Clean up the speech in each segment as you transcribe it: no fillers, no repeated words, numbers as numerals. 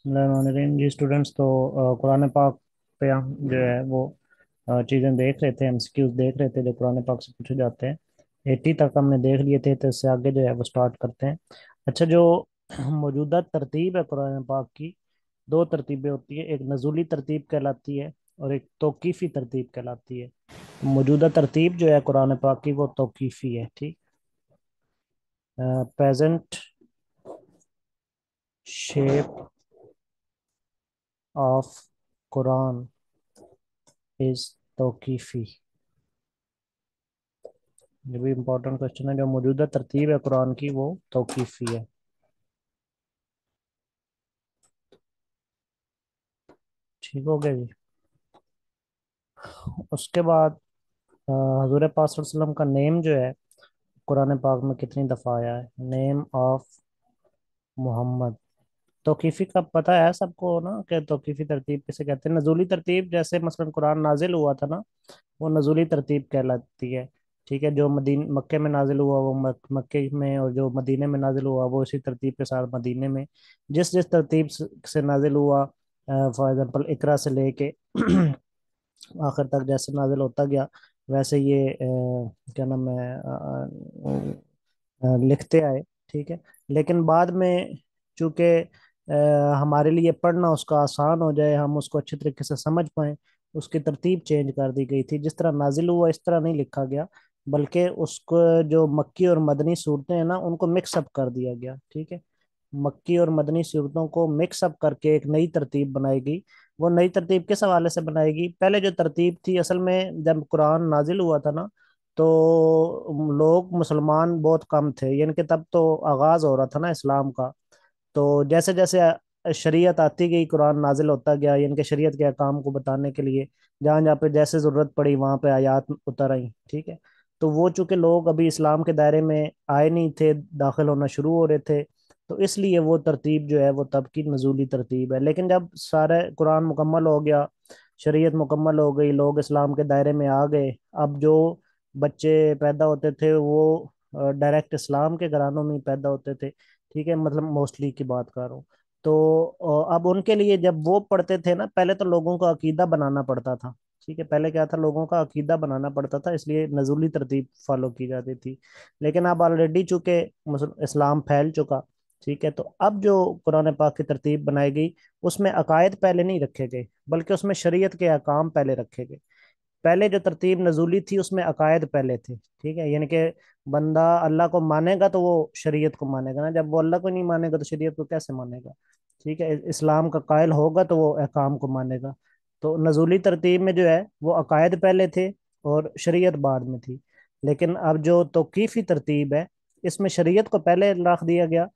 बिस्मिल्लाहिर्रहमानिर्रहीम जी स्टूडेंट्स। तो कुरान पाक पे हम जो है वो चीज़ें देख रहे थे, एमसीक्यूज देख रहे थे जो कुरान पाक से पूछे जाते हैं। 80 तक हमने देख लिए थे, तो इससे आगे जो है वो स्टार्ट करते हैं। अच्छा, जो मौजूदा तरतीब है कुरान पाक की, दो तरतीबें होती है। एक नज़ूली तरतीब कहलाती है और एक तौकीफ़ी तरतीब कहलाती है। मौजूदा तरतीब जो है कुरान पाक की वो तौकीफ़ी है। ठीक। Present shape of Quran is तौकीफ़ी। ये भी इम्पोर्टेंट क्वेश्चन है। जो मौजूदा तरतीब है कुरान की वो तौकीफ़ी है। ठीक हो गया जी। उसके बाद हजूर पाक सल्लल्लाहु अलैहि वसल्लम का नेम जो है कुरान पाक में कितनी दफ़ा आया है? Name of Mohammad. तौकीफ़ी का पता है सबको ना कि तौकीफ़ी तरतीब किसे कहते हैं। नज़ूली तरतीब जैसे मसलन कुरान नाजिल हुआ था ना, वो नज़ूली तरतीब कहलाती है। ठीक है। जो मक्के में नाजिल हुआ वो मक्के में, और जो मदीने में नाजिल हुआ वो इसी तरतीब के साथ मदीने में। जिस जिस तरतीब से नाजिल हुआ, फॉर एग्जांपल इकरा से लेके आखिर तक जैसे नाजिल होता गया, वैसे ये क्या नाम है, लिखते आए। ठीक है। लेकिन बाद में चूंकि हमारे लिए पढ़ना उसका आसान हो जाए, हम उसको अच्छे तरीके से समझ पाएं, उसकी तरतीब चेंज कर दी गई थी। जिस तरह नाजिल हुआ इस तरह नहीं लिखा गया, बल्कि उसको जो मक्की और मदनी सूरतें हैं ना उनको मिक्स अप कर दिया गया। ठीक है। मक्की और मदनी सूरतों को मिक्स अप करके एक नई तरतीब बनाई गई। वो नई तरतीब किस हवाले से बनाएगी? पहले जो तरतीब थी, असल में जब कुरान नाजिल हुआ था ना, तो लोग मुसलमान बहुत कम थे, यानी कि तब तो आगाज हो रहा था ना इस्लाम का। तो जैसे जैसे शरीयत आती गई, कुरान नाजिल होता गया, यानी कि शरीयत के अहकाम को बताने के लिए जहाँ जहाँ पे जैसे ज़रूरत पड़ी वहाँ पे आयात उतर आई। ठीक है। तो वो चूंकि लोग अभी इस्लाम के दायरे में आए नहीं थे, दाखिल होना शुरू हो रहे थे, तो इसलिए वो तरतीब जो है वो तब की नजूली तरतीब है। लेकिन जब सारे कुरान मुकम्मल हो गया, शरीयत मुकम्मल हो गई, लोग इस्लाम के दायरे में आ गए, अब जो बच्चे पैदा होते थे वो डायरेक्ट इस्लाम के घरानों में ही पैदा होते थे। ठीक है। मतलब मोस्टली की बात कर रहा हूँ। तो अब उनके लिए जब वो पढ़ते थे ना, पहले तो लोगों को अकीदा बनाना पड़ता था। ठीक है। पहले क्या था, लोगों का अकीदा बनाना पड़ता था, इसलिए नज़ुली तरतीब फॉलो की जाती थी। लेकिन अब ऑलरेडी चूंकि इस्लाम फैल चुका, ठीक है, तो अब जो कुरान पाक की तरतीब बनाई गई, उसमें अकायद पहले नहीं रखे गए, बल्कि उसमें शरीयत के अहकाम पहले रखे गए। पहले जो तरतीब नजूली थी उसमें अकायद पहले थे। ठीक है। यानी कि बंदा अल्लाह को मानेगा तो वो शरीयत को मानेगा ना, जब वो अल्लाह को नहीं मानेगा तो शरीयत को कैसे मानेगा? ठीक है। इस्लाम का कायल होगा तो वो अहकाम को मानेगा। तो नजूली तरतीब में जो है वो अकायद पहले थे और शरीयत बाद में थी। लेकिन अब जो तौकीफी तरतीब है, इसमें शरीयत को पहले रख दिया गया,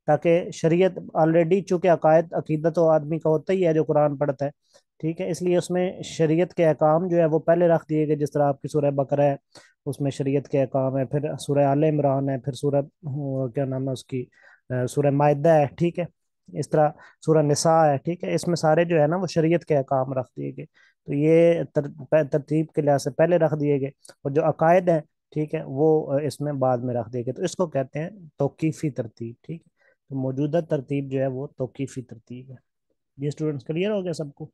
ताकि शरीयत ऑलरेडी चूंकि अकायद अकीदा तो आदमी का होता ही है जो कुरान पढ़ता है। ठीक है। इसलिए उसमें शरीयत के अहकाम जो है वो पहले रख दिए गए। जिस तरह आपकी सूरह बकरा है, उसमें शरीयत के अहकाम है। फिर सूरह आले इमरान है। फिर सूरह क्या नाम है उसकी, सूरह माइदा है। ठीक है। इस तरह सूरह निसा है। ठीक है। इसमें सारे जो है ना वो शरीयत के अहकाम रख दिए गए। तो ये तरतीब के लिहाज से पहले रख दिए गए। और जो अकायद है, ठीक है, वो इसमें बाद में रख दिए गए। तो इसको कहते हैं तौकीफी तरतीब। ठीक है। तो मौजूदा तरतीब जो है वो तौकीफी तरतीब है। ये स्टूडेंट्स क्लियर हो गया सबको?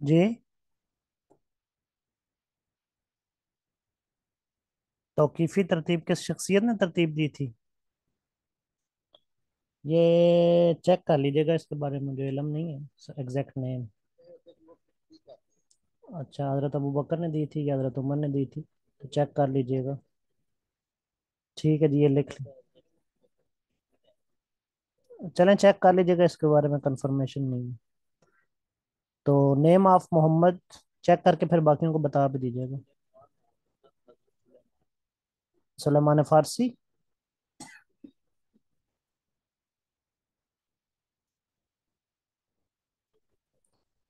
जी। तौकीफी तरतीब किस शख्सियत ने तरतीब दी थी? ये चेक कर लीजिएगा, इसके बारे में मुझे इल्म नहीं है एग्जैक्ट नेम। अच्छा, हजरत अबू बकर ने दी थी या हजरत उमर ने दी थी? तो चेक कर लीजिएगा। ठीक है जी, ये लिख चलें, चेक कर लीजिएगा, इसके बारे में कंफर्मेशन नहीं है। तो नेम ऑफ मोहम्मद चेक करके फिर बाकियों को बता भी दीजिएगा। सुलेमान फारसी।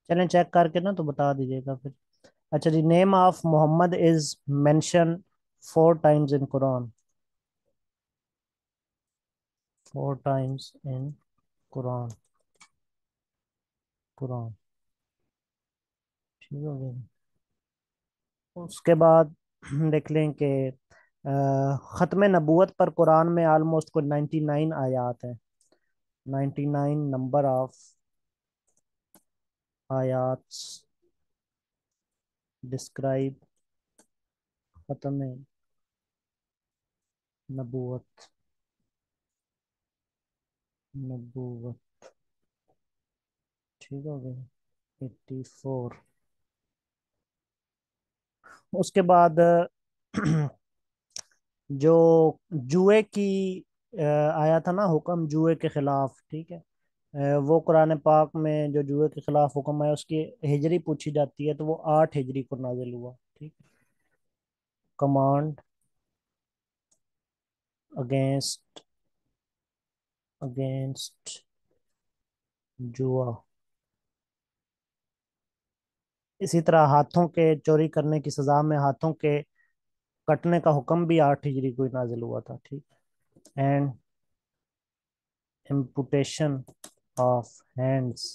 चलें, चेक करके ना तो बता दीजिएगा फिर। अच्छा जी, name of Muhammad is mention 4 times in Quran. 4 times in Quran. Quran. ठीक हो गया। उसके बाद देख लें कि ख़त्म नबूवत पर कुरान में आलमोस्ट को 99 आयात है। 99 नंबर ऑफ आयात डिस्क्राइब ख़त्म नबूवत। नबूवत ठीक हो गया। 84। उसके बाद जो जुए की आया था ना हुक्म जुए के खिलाफ, ठीक है। वो कुरान पाक में जो जुए के खिलाफ हुक्म है उसकी हिजरी पूछी जाती है, तो वो 8 हिजरी को नाजिल हुआ, ठीक है। कमांड अगेंस्ट अगेंस्ट जुआ। इसी तरह हाथों के चोरी करने की सजा में हाथों के कटने का हुक्म भी 8 हिजरी को ही नाजिल हुआ था, ठीक है। एंड एम्पुटेशन ऑफ हैंड्स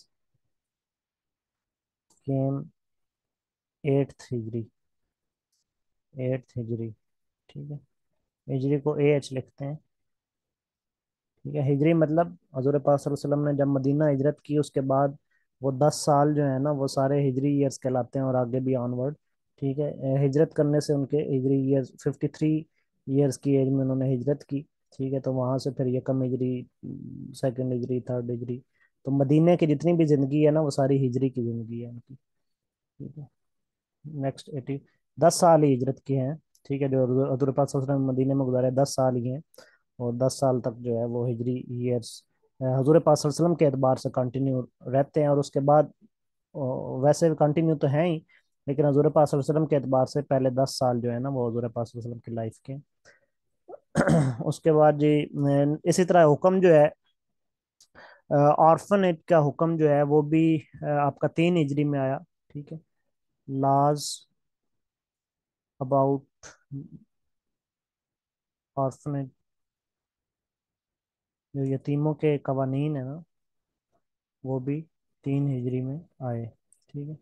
केम 8 हिजरी। 8 हिजरी ठीक है। हिजरी को एच लिखते हैं, ठीक है। हिजरी मतलब हजूर पाक सल्लल्लाहु अलैहि वसल्लम ने जब मदीना हिजरत की उसके बाद वो 10 साल जो है ना वो सारे हिजरी ईयर्स कहलाते हैं और आगे भी ऑनवर्ड, ठीक है। हिजरत करने से उनके हिजरी ईयर्स 53 ईयर्स की एज में उन्होंने हिजरत की, ठीक है। तो वहां से फिर यकम हिजरी, सेकंड हिजरी, थर्ड हिजरी, तो मदीने की जितनी भी जिंदगी है ना वो सारी हिजरी की जिंदगी है उनकी, ठीक है। नेक्स्ट 10 साल ही हिजरत के हैं, ठीक है। जो हजूर पाक सल्लल्लाहु अलैहि वसल्लम ने मदीने में गुजारे 10 साल ही हैं, और 10 साल तक जो है वो हिजरी ईयर्स हजूर पाक सल्लल्लाहु अलैहि वसल्लम के एतबार से कंटिन्यू रहते हैं। और उसके बाद वैसे कंटिन्यू तो हैं ही, लेकिन हजूर पाक सल्लल्लाहु अलैहि वसल्लम के एतबार से पहले 10 साल जो है ना वो हजूर पाक सल्लल्लाहु अलैहि वसल्लम की लाइफ के। उसके बाद जी इसी तरह हुक्म जो है ऑर्फनेज का हुक्म जो है वो भी आपका 3 हिजरी में आया, ठीक है। लॉज अबाउट ऑर्फनेज, जो यतीमों के कवानीन है ना वो भी 3 हिजरी में आए, ठीक है।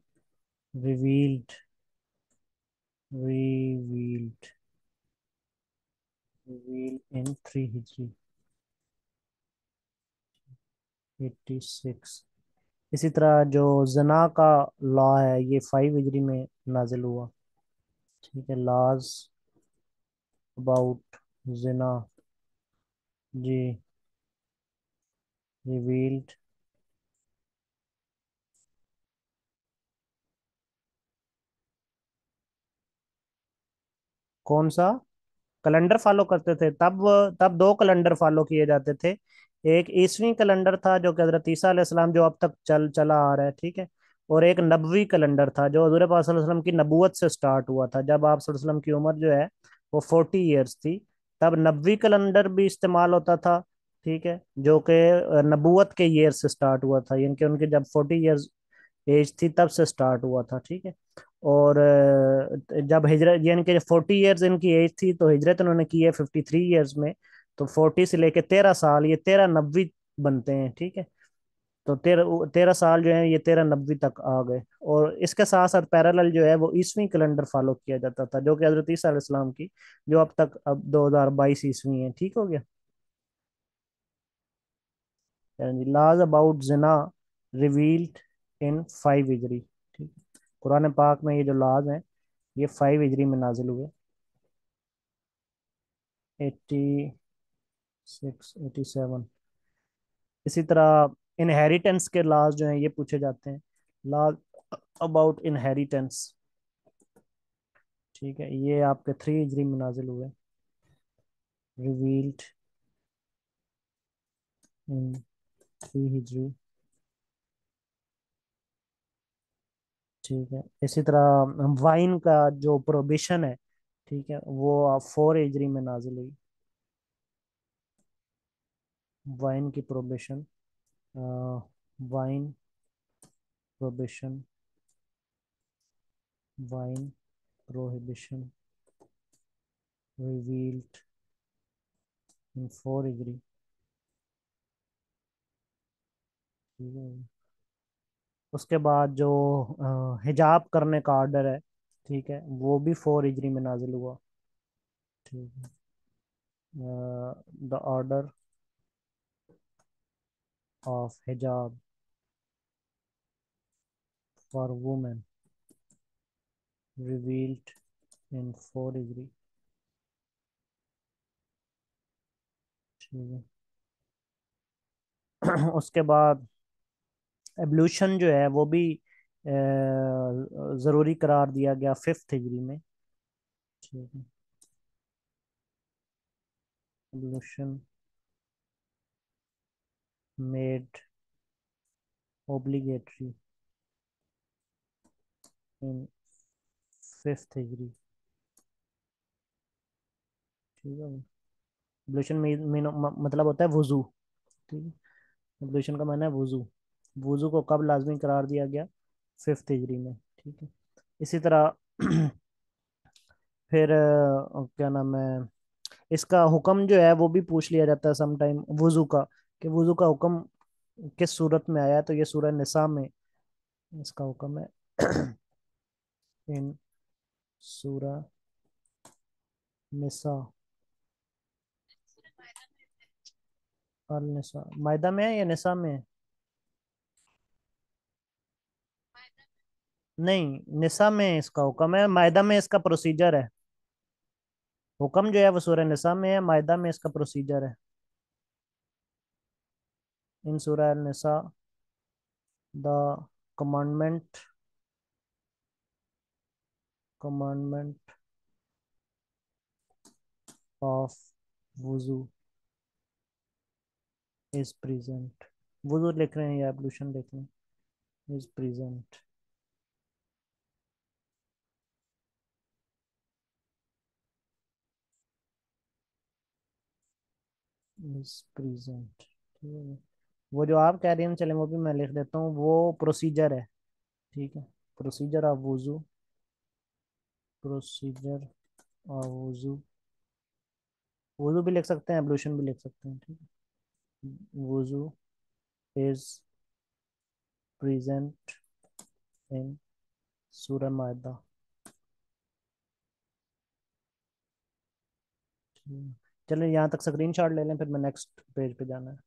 रिवील्ड रिवील्ड रिवील इन 3 हिजरी 86। इसी तरह जो जना का लॉ है ये 5 हिजरी में नाजिल हुआ, ठीक है। लॉज अबाउट जना जी रिवील्ड। कौन सा कैलेंडर फॉलो करते थे तब? तब 2 कैलेंडर फॉलो किए जाते थे। एक ईसवी कैलेंडर था जो कि हजरत ईसा अलैहिस्सलाम जो अब तक चला आ रहा है, ठीक है। और एक नबवी कैलेंडर था जो हजूर पाक सल्लल्लाहु अलैहि वसल्लम की नबूवत से स्टार्ट हुआ था, जब आप सल्लल्लाहु अलैहि वसल्लम की उम्र जो है वो 40 ईयर्स थी। तब नबवी कैलेंडर भी इस्तेमाल होता था, ठीक है, जो कि नबूवत के ईयर से स्टार्ट हुआ था, यानी कि उनके जब 40 ईयर्स एज थी तब से स्टार्ट हुआ था, ठीक है। और जब हिजरत यानी कि 40 ईयर्स इनकी एज थी तो हिजरत उन्होंने की है 53 ईयर्स में। तो 40 से लेके 13 साल, ये 13 नब्बी बनते हैं, ठीक है। तो 13 13 साल जो है ये 13 नब्बी तक आ गए। और इसके साथ साथ पैरेलल जो है वो ईसवी कैलेंडर फॉलो किया जाता था, जो कि हजरत ईसा अलैहिस्सलाम की जो अब तक अब 2022 ईस्वी है, ठीक हो गया। Laws about jinn revealed in 5 Hijri, ठीक है। कुरान पाक में ये जो लॉज हैं ये 5 हिजरी में नाजिल हुए। 86 87। इसी तरह इनहेरिटेंस के लॉज जो हैं ये पूछे जाते हैं। लॉज अबाउट इनहेरिटेंस, ठीक है, ये आपके 3 हिजरी में नाजिल हुए। रिवील्ड इन 3 हिजरी, ठीक है। इसी तरह वाइन का जो प्रोहिबिशन है, ठीक है, वो 4 हिजरी में नाजिल हुई। वाइन की prohibition, wine prohibition, wine prohibition revealed in 4 हिजरी, ठीक है। उसके बाद जो हिजाब करने का ऑर्डर है, ठीक है, वो भी 4 हिजरी में नाजिल हुआ, ठीक है। द ऑर्डर ऑफ हिजाब for women revealed in 4 degree. ठीक है। उसके बाद एवोल्यूशन जो है वो भी ज़रूरी करार दिया गया 5th डिग्री में। ठीक है। Evolution made obligatory in 5th degree. ठीक है। एब्लेशन में मतलब होता है वुजू। ठीक है। एब्लेशन का माना है वुजू। वुजू को कब लाजमी करार दिया गया? 5th डिग्री में। ठीक है। इसी तरह फिर क्या नाम है, इसका हुक्म जो है वो भी पूछ लिया जाता है समटाइम वुजू का, कि वुजू का हुक्म किस सूरत में आया है। तो ये सूरह निसा में इसका हुक्म है। इन सूरह निसा, अल निसा, मायदा में है या निसा में है? नहीं, निसा में इसका हुक्म है, मायदा में इसका प्रोसीजर है। हुक्म जो है वो सूरह निसा में है, मायदा में इसका प्रोसीजर है। In Surah Nisa the commandment commandment of wuzu is present. वुजू लिख रहे हैं या एब्लूशन लिख रहे हैं? Is present. Is present. ठीक है। वो जो आप कह रही हैं चले वो भी मैं लिख देता हूँ, वो प्रोसीजर है। ठीक है। Procedure of wuzu, procedure of wuzu. वुजू भी लिख सकते हैं, एब्लूशन भी लिख सकते हैं। ठीक है। वुजू इज प्रेजेंट इन सूरह मायदा। चलिए यहाँ तक स्क्रीन शॉट ले लें, फिर मैं नेक्स्ट पेज पे जाना है।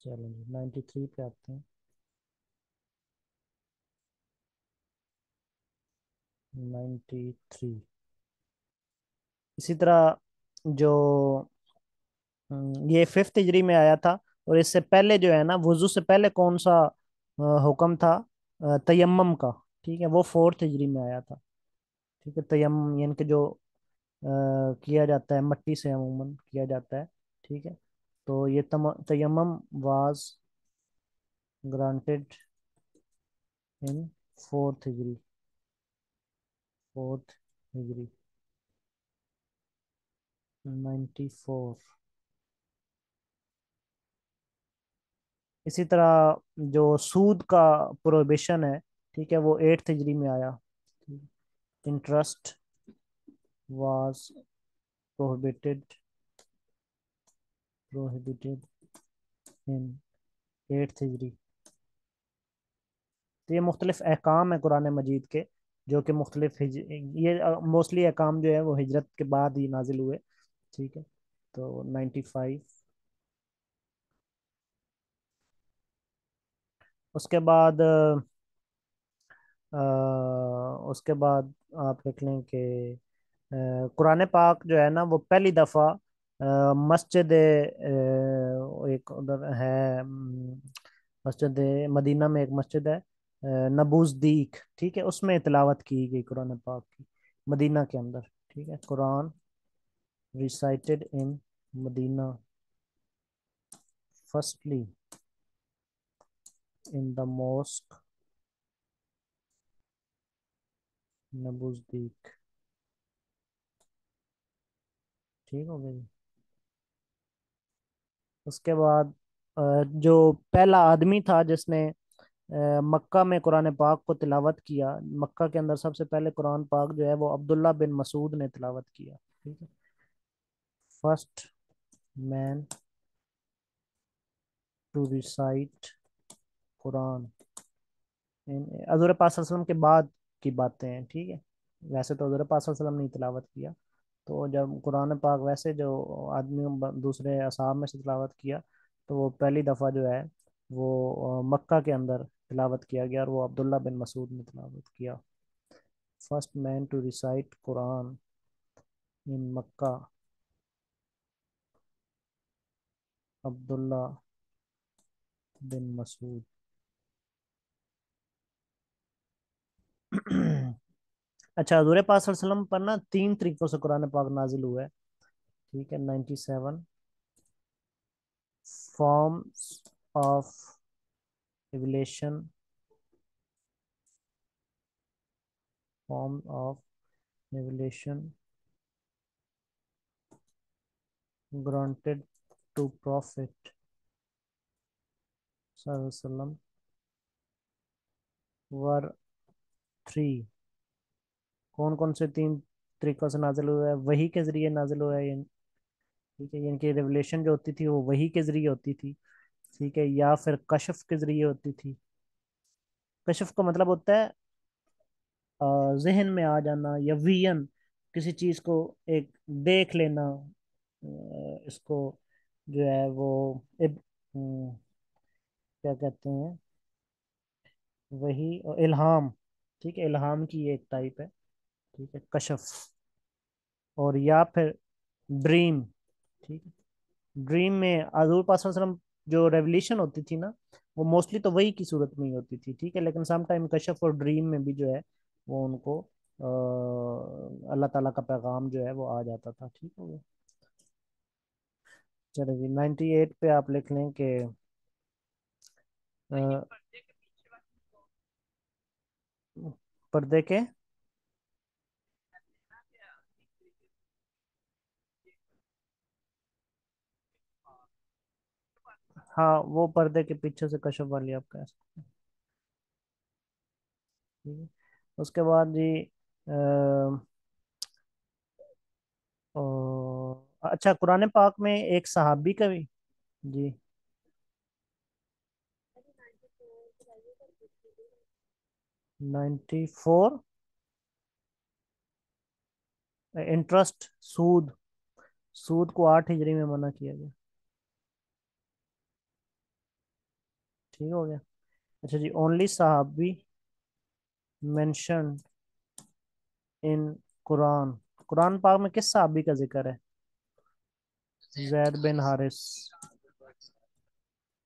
चलिए 93 पे आते हैं। 93। इसी तरह जो ये 5th हिजरी में आया था। और इससे पहले जो है ना, वुजू से पहले कौन सा हुक्म था? तयम्मम का। ठीक है, वो 4th हिजरी में आया था। ठीक है। तयम्मम यानी कि जो किया जाता है मट्टी से, अमूमन किया जाता है। ठीक है। तो ये तयम्मम was granted in 4th Hijri. 4th हिजरी 94। इसी तरह जो सूद का प्रोहिबिशन है, ठीक है, वो 8th हिजरी में आया। Interest was prohibited prohibited in 8th हिजरी। तो ये मुख्तलिफ अहकाम है कुरान मजीद के, जो कि मुख्तलिफ ये मोस्टली अहकाम जो है वो हिजरत के बाद ही नाजिल हुए। ठीक है। तो 95। उसके बाद उसके बाद आप देख लें कि कुरान पाक जो है ना वो पहली दफ़ा मस्जिद एक उधर है, मस्जिद मदीना में एक मस्जिद है, नबूजदीक। ठीक है, उसमें तिलावत की गई कुरान पाक की, मदीना के अंदर। ठीक है। Quran recited in Madina firstly in the mosque नबूजदीक। ठीक हो गई। उसके बाद जो पहला आदमी था जिसने मक्का में कुरान पाक को तिलावत किया। मक्का के अंदर सबसे पहले कुरान पाक जो है वो अब्दुल्ला बिन मसूद ने तिलावत किया। ठीक है। First man to recite Quran in, हजूर पाक सल्लल्लाहु अलैहि वसल्लम के बाद की बातें हैं। ठीक है। वैसे तो हजूर पाक सल्लल्लाहु अलैहि वसल्लम ने तिलावत किया। तो जब कुरान पाक वैसे जो आदमी दूसरे असाब में से तिलावत किया, तो वो पहली दफ़ा जो है वो मक्का के अंदर तिलावत किया गया, और वो अब्दुल्ला बिन मसूद ने तिलावत किया। First man to recite Quran in Makkah Abdullah bin Masood. अच्छा, हजूर पाक सल्लल्लाहु अलैहि वसल्लम पर ना तीन तरीकों से कुरान पाक नाजिल हुआ है। ठीक है। 97 forms of revelation, form of revelation granted to prophet सल्लल्लाहु वर थ्री। कौन कौन से तीन तरीकों से नाजिल हुआ है? वही के जरिए नाजिल हुआ है। ठीक है। इनकी रेवलेशन जो होती थी वो वही के जरिए होती थी। ठीक है। या फिर कशफ के जरिए होती थी। कशफ का मतलब होता है जहन में आ जाना, या वियन, किसी चीज को एक देख लेना। इसको जो है वो क्या कहते हैं, वही इल्हाम। ठीक है। इल्हाम की एक टाइप है। ठीक है, कशफ। और या फिर ड्रीम। ठीक है। ड्रीम में हजूर पाक सल्लल्लाहु अलैहि वसल्लम जो रेवलेशन होती थी ना, वो मोस्टली तो वही की सूरत में ही होती थी। ठीक है। लेकिन सम टाइम कशफ और ड्रीम में भी जो है वो उनको अल्लाह ताला का पैगाम जो है वो आ जाता था। ठीक हो गया। चलो जी, 98 पे आप लिख लें कि अ, पर्दे के। हाँ, वो पर्दे के पीछे से कशफ वाली आप कह सकते हैं। ठीक है। उसके बाद जी अच्छा, कुरान पाक में एक सहाबी का भी। जी। 94 इंटरेस्ट, सूद। सूद को 8 हिजरी में मना किया गया। ठीक हो गया। अच्छा जी, ओनली सहाबी मेंशन इन कुरान। कुरान पाक में किस सहाबी का जिक्र है? जैद बिन हारिस।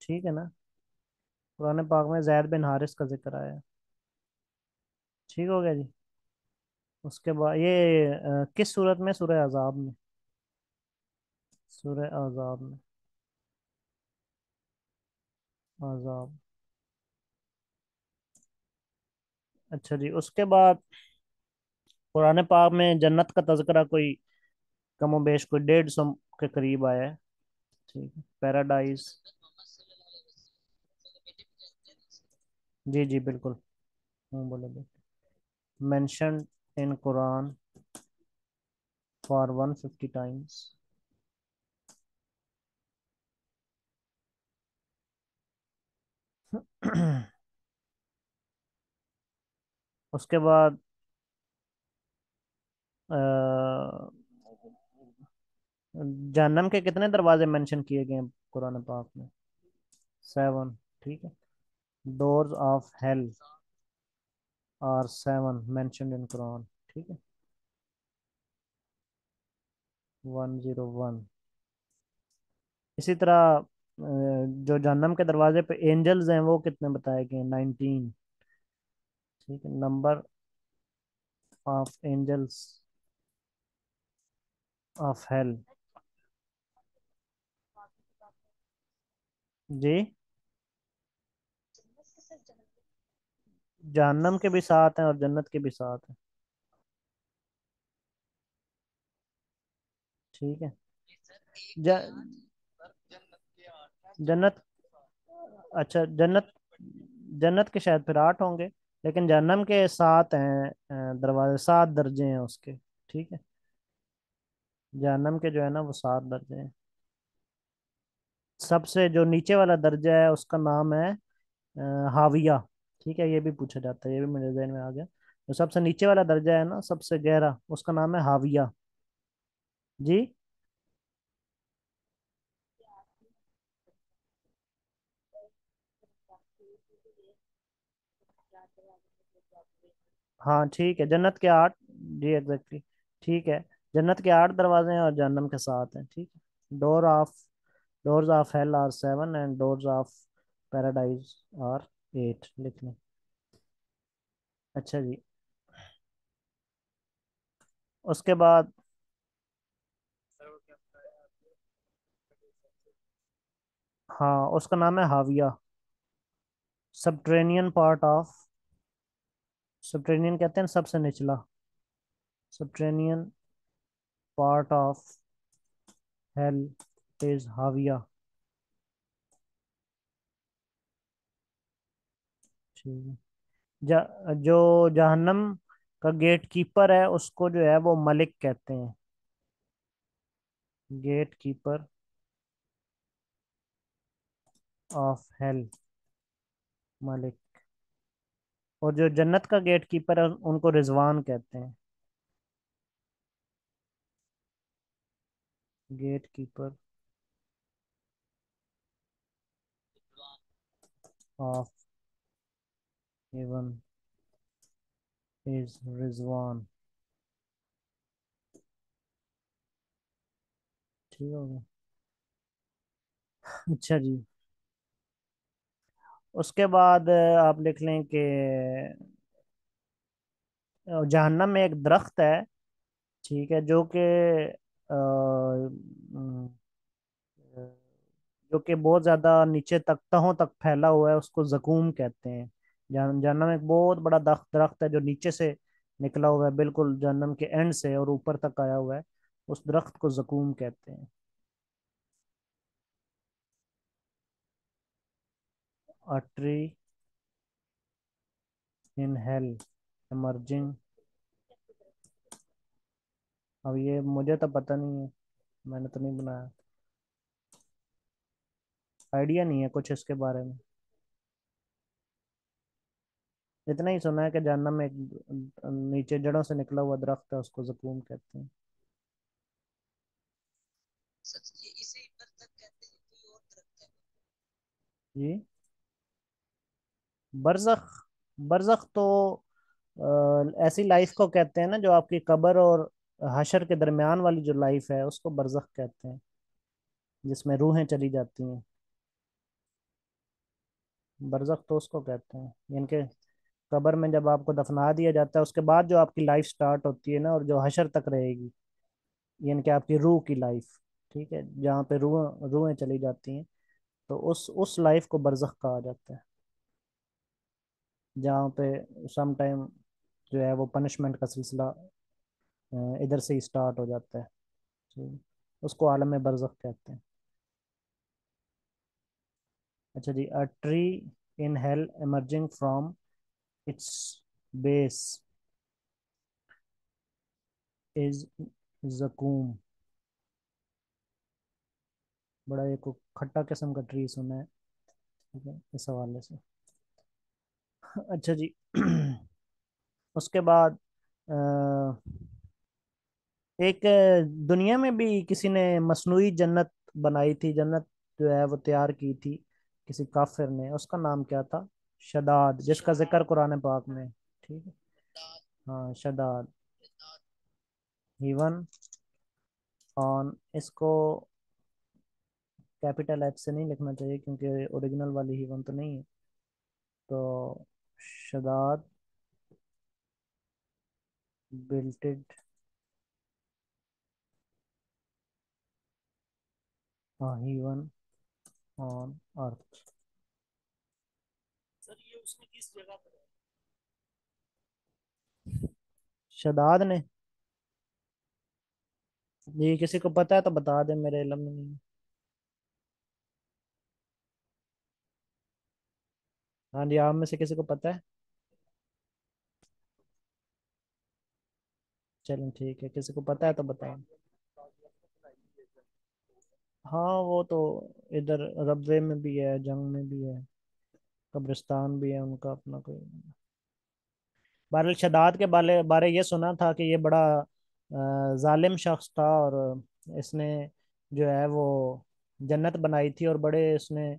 ठीक है ना। कुरान पाक में जैद बिन हारिस का जिक्र आया है। ठीक हो गया जी। उसके बाद ये किस सूरत में? सूरह अज़ाब में। सूरह अज़ाब में। अज़ाब। अच्छा जी, उसके बाद कुरान पाक में जन्नत का तज़किरा कोई कमो बेश कोई 150 के करीब आया है। ठीक है। पैराडाइज। जी जी बिल्कुल। बोले बोले। Mention in Quran for 150 times. उसके बाद अ, जहन्नम के कितने दरवाजे मेंशन किए गए हैं कुरान पाक में? 7। ठीक है। Doors of hell are 7 mentioned in Quran. ठीक है। 101। इसी तरह जो जहन्नम के दरवाजे पे एंजल्स हैं वो कितने बताए गए? 19। ठीक है। Number of angels of hell. जी। जहन्नम के भी 7 हैं और जन्नत के भी 7 हैं। ठीक है। ज, जन्नत। अच्छा, जन्नत जन्नत के शायद फिर 8 होंगे, लेकिन जहन्नम के 7 हैं दरवाजे, 7 दर्जे हैं उसके। ठीक है। जहन्नम के जो है ना वो 7 दर्जे हैं। सबसे जो नीचे वाला दर्जा है उसका नाम है हाविया। ठीक है, ये भी पूछा जाता है, ये भी मेरे जहन में आ गया। जो सबसे नीचे वाला दर्जा है ना, सबसे गहरा, उसका नाम है हाविया। जी। हाँ ठीक है, जन्नत के 8। जी एग्जैक्टली। ठीक है। जन्नत के 8 दरवाजे हैं और जहन्नम के 7 हैं। ठीक है। Doors of hell are 7 and doors of paradise are 8 लिख लें। अच्छा जी। उसके बाद हाँ, उसका नाम है हाविया। सबट्रेनियन पार्ट ऑफ, सबट्रेनियन कहते हैं ना सबसे निचला, subterranean part of hell is Hawiya. ठीक है। जो जहन्नम का गेट कीपर है उसको जो है वो मलिक कहते हैं। Gate keeper of hell, Malik. और जो जन्नत का गेट कीपर है उनको रिजवान कहते हैं। Gate keeper of heaven is Rizwan. ठीक हो गया। अच्छा जी। उसके बाद आप लिख लें कि जहन्नम में एक दरख्त है। ठीक है, जो कि जो कि बहुत ज्यादा नीचे तक, तहों तक फैला हुआ है, उसको जकूम कहते हैं। जहन्नम एक बहुत बड़ा दरख्त है जो नीचे से निकला हुआ है, बिल्कुल जहन्नम के एंड से और ऊपर तक आया हुआ है। उस दरख्त को जकूम कहते हैं। अ ट्री इन हेल इमर्जिंग। अब ये मुझे तो पता नहीं है, मैंने तो नहीं बनाया, आइडिया नहीं है कुछ इसके बारे में। इतना ही सुना है कि जहन्नम में एक नीचे जड़ों से निकला हुआ दरख्त है, उसको जकूम कहते हैं। जी। बरज़ख, बरज़ख तो ऐसी लाइफ को कहते हैं ना जो आपकी कब्र और हशर के दरमियान वाली जो लाइफ है उसको बरज़ख कहते हैं, जिसमें रूहें चली जाती हैं। बरज़ख तो उसको कहते हैं, यानी कि कब्र में जब आपको दफना दिया जाता है उसके बाद जो आपकी लाइफ स्टार्ट होती है ना, और जो हशर तक रहेगी, यानी कि आपकी रूह की लाइफ। ठीक है, जहाँ पे रूहें चली जाती हैं, तो उस लाइफ को बरज़ख कहा जाता है। जहाँ पे सम टाइम जो है वो पनिशमेंट का सिलसिला इधर से ही स्टार्ट हो जाता है। ठीक। उसको आलम बरज़ख कहते हैं। अच्छा जी। A tree in hell emerging from its base is Zaqqum. बड़ा एक खट्टा किस्म का ट्री सुना है। ठीक है, इस हवाले से। अच्छा जी। उसके बाद अ, एक दुनिया में भी किसी ने मसनूई जन्नत बनाई थी, जन्नत जो है वो तैयार की थी किसी काफिर ने। उसका नाम क्या था? शदाद, जिसका जिक्र कुरान पाक में है। ठीक है। हाँ, शदाद। हीवन ऑन, इसको कैपिटल एच से नहीं लिखना चाहिए क्योंकि ओरिजिनल वाली हीवन तो नहीं है। तो शदाद बिल्टेड हीवन ऑन अर्थ। शदाद ने। ये किसी को पता है तो बता दे, मेरे इल्म में नहीं है। हाँ जी, आप में से किसी को पता है? चलें ठीक है, किसी को पता है तो बताएं। हाँ वो तो इधर रबवे में भी है, जंग में भी है, कब्रिस्तान भी है उनका अपना कोई। बहरहाल शदाद के बारे बारे ये सुना था कि ये बड़ा जालिम शख्स था, और इसने जो है वो जन्नत बनाई थी, और बड़े इसने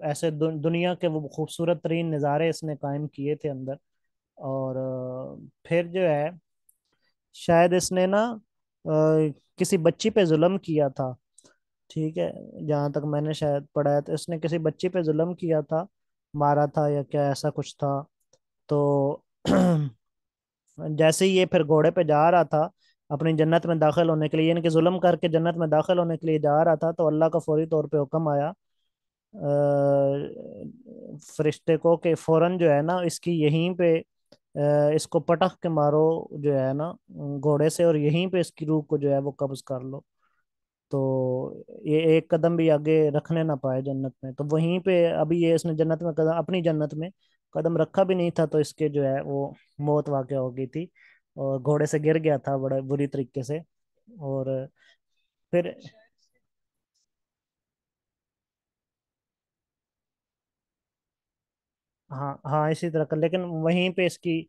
ऐसे दुनिया के वो खूबसूरत तरीन नज़ारे इसने कायम किए थे अंदर। और फिर जो है शायद इसने ना किसी बच्ची पे जुल्म किया था। ठीक है, जहाँ तक मैंने शायद पढ़ा है तो इसने किसी बच्ची पे जुल्म किया था, मारा था या क्या ऐसा कुछ था। तो जैसे ही ये फिर घोड़े पे जा रहा था अपनी जन्नत में दाखिल होने के लिए, यानी कि जुल्म करके जन्नत में दाखिल होने के लिए जा रहा था, तो अल्लाह का फौरी तौर पे हुक्म आया फरिश्ते को कि फौरन जो है ना इसकी यहीं पे इसको पटक के मारो जो है ना घोड़े से, और यहीं पे इसकी रूह को जो है वो कब्ज कर लो। तो ये एक कदम भी आगे रखने ना पाए जन्नत में। तो वहीं पे अभी ये इसने जन्नत में कदम, अपनी जन्नत में कदम रखा भी नहीं था, तो इसके जो है वो मौत वाक़या हो गई थी, और घोड़े से गिर गया था बड़े बुरी तरीके से। और फिर हाँ हाँ इसी तरह का, लेकिन वहीं पे इसकी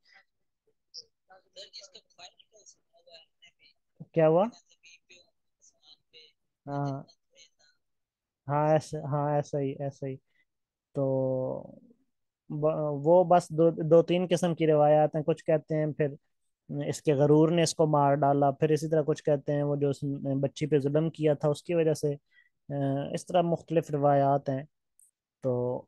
क्या हुआ? हाँ हाँ ऐसे, हाँ ऐसा ही। तो वो बस दो दो तीन किस्म की रिवायात हैं। कुछ कहते हैं फिर इसके गरूर ने इसको मार डाला, फिर इसी तरह कुछ कहते हैं वो जो उसने बच्ची पे जुल्म किया था उसकी वजह से। इस तरह मुख्तलिफ रिवायात हैं। तो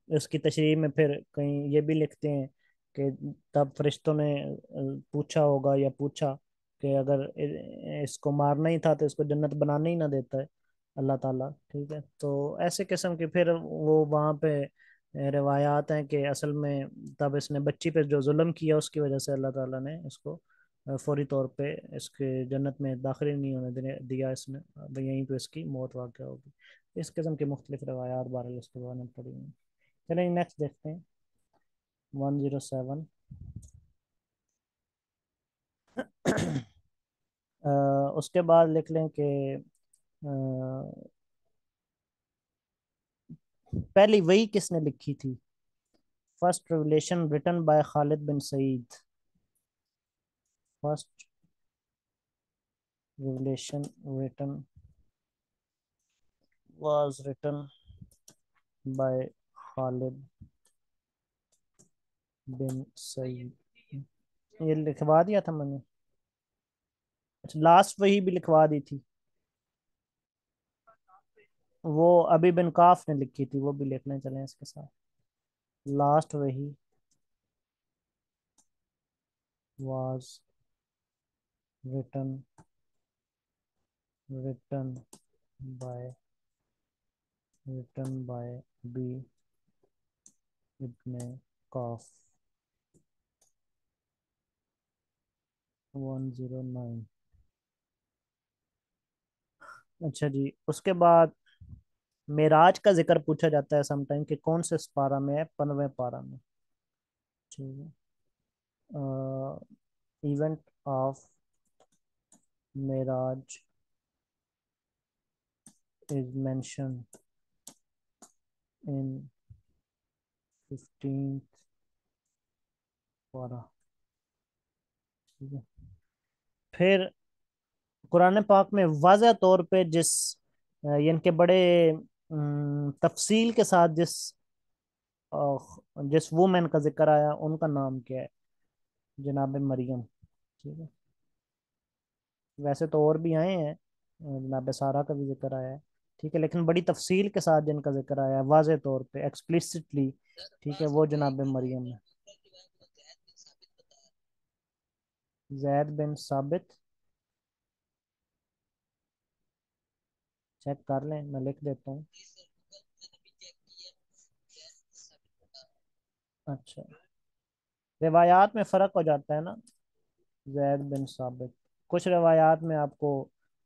उसकी तशरीह में फिर कहीं ये भी लिखते हैं कि तब फरिश्तों ने पूछा होगा या पूछा कि अगर इसको मारना ही था तो इसको जन्नत बनाने ही ना देता है अल्लाह ताला। ठीक है, तो ऐसे किस्म की फिर वो वहाँ पे रिवायात हैं कि असल में तब इसने बच्ची पे जो जुल्म किया उसकी वजह से अल्लाह ताला ने इसको फौरी तौर पे इसके जन्नत में दाखिल नहीं होने देने दिया इसने, अब यहीं पे इसकी मौत वाक़ होगी। इस किस्म की मुख्तलिफ रवायात बारह इसके बारे में पड़ी हैं। चलें नेक्स्ट देखते हैं। 107। उसके बाद लिख लें कि पहली वही किसने लिखी थी? First revelation written by Khalid bin Saeed. First revelation written was written by Khalid bin Saeed. ये लिखवा दिया था मैंने। अच्छा, लास्ट वही भी लिखवा दी थी। वो अभी बिन काफ ने लिखी थी, वो भी लिखने चले इसके साथ। Last wahi was written written by written by बी इब्ने काफ। 109। अच्छा जी, उसके बाद मेराज का जिक्र पूछा जाता है समटाइम कि कौन से पारा में है, 15वें पारा में। ठीक है, event of Meraj is mention in 15th पारा। ठीक है, फिर कुरान पाक में वाज़ह तौर पे जिस यानी कि बड़े तफसील के साथ जिस वुमेन का जिक्र आया उनका नाम क्या है? जनाब मरियम। ठीक है, वैसे तो और भी आए हैं, जनाब सारा का भी जिक्र आया है। ठीक है, लेकिन बड़ी तफसील के साथ जिनका जिक्र आया है वाज़े तौर पे एक्सप्लिसिटली, ठीक है, वो जनाब मरियम है। जैद बिन साबित। चेक कर लें, मैं लिख देता हूँ। अच्छा, रिवायात में फ़र्क हो जाता है ना। जैद बिन साबित, कुछ रिवायात में आपको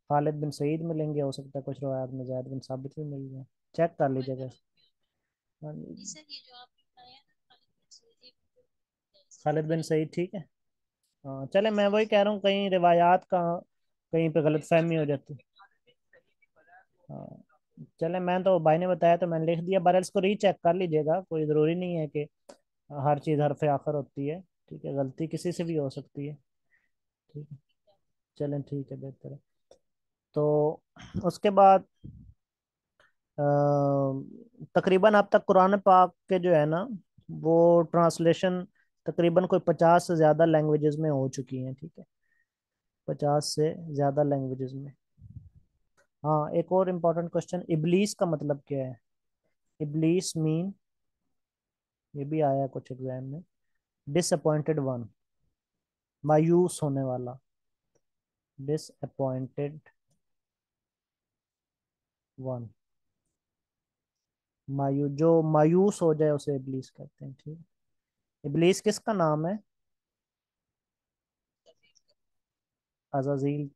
खालिद बिन सईद मिलेंगे, हो सकता है कुछ रिवायात में जैद बिन साबित भी मिल जाए। चेक कर लीजिएगा। हाँ जी। खालिद बिन सईद ठीक है। हाँ चले, मैं वही कह रहा हूँ, कहीं रिवायात का कहीं पे गलत फहमी हो जाती है। हाँ चले, मैं तो भाई ने बताया तो मैंने लिख दिया, बरल इसको रीचेक कर लीजिएगा, कोई ज़रूरी नहीं है कि हर चीज़ हरफ आखिर होती है। ठीक है, गलती किसी से भी हो सकती है। ठीक है। चलें ठीक है, बेहतर है। तो उसके बाद अ, तकरीबन अब तक कुरान पाक के जो है ना, वो ट्रांसलेशन तकरीबन कोई 50 से ज़्यादा लैंग्वेजेस में हो चुकी हैं। ठीक है, 50 से ज़्यादा लैंग्वेजेस में। हाँ, एक और इम्पोर्टेंट क्वेश्चन, इबलीस का मतलब क्या है? इबलीस मीन, ये भी आया कुछ एग्जाम में, डिसअपॉइंटेड वन, मायूस होने वाला, डिसअपॉइंटेड वन, जो मायूस हो जाए उसे इबलीस कहते हैं। ठीक है। इबलीस किसका नाम है? अजाजील।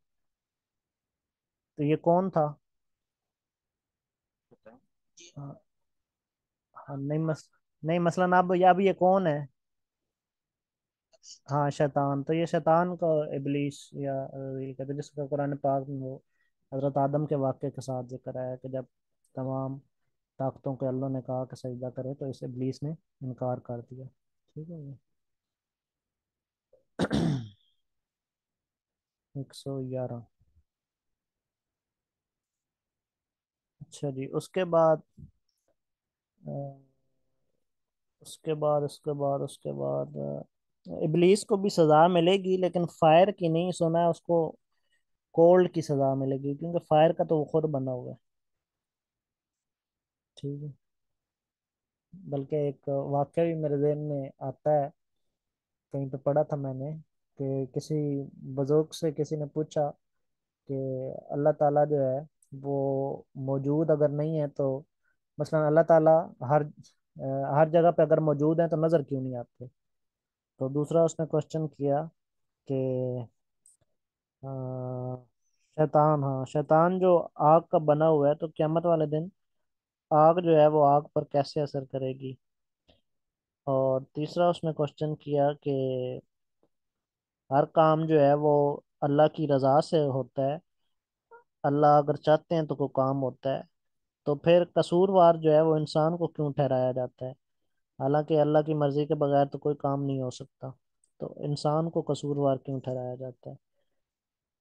तो ये कौन था? हाँ, हाँ, नहीं मसलन अब ये कौन है? हाँ शैतान, तो ये शैतान को इबलीस या अज़ीज़ कहते हैं, जिसका कुरान पाक में वो हजरत आदम के वाक़े के साथ जिक्र है कि जब तमाम ताकतों के अल्लाह ने कहा कि सजदा करे तो इस इबलीस ने इनकार कर दिया। ठीक है जी। 111। अच्छा जी, अ, उसके बाद इबलीस को भी सजा मिलेगी, लेकिन फायर की नहीं, सुना है उसको कोल्ड की सजा मिलेगी, क्योंकि फायर का तो वो खुद बना हुआ है। ठीक है। बल्कि एक वाक्य भी मेरे ज़हन में आता है, कहीं पे पढ़ा था मैंने कि किसी बुजुर्ग से किसी ने पूछा कि अल्लाह ताला जो है वो मौजूद अगर नहीं है तो, मसलन अल्लाह ताला हर जगह पे अगर मौजूद है तो नज़र क्यों नहीं आते? तो दूसरा उसने क्वेश्चन किया कि अ, शैतान, हाँ शैतान जो आग का बना हुआ है, तो क़यामत वाले दिन आग जो है वो आग पर कैसे असर करेगी? और तीसरा उसने क्वेश्चन किया कि हर काम जो है वो अल्लाह की रज़ा से होता है, अल्लाह अगर चाहते हैं तो कोई काम होता है, तो फिर कसूरवार जो है वो इंसान को क्यों ठहराया जाता है? हालांकि अल्लाह की मर्जी के बगैर तो कोई काम नहीं हो सकता, तो इंसान को कसूरवार क्यों ठहराया जाता है?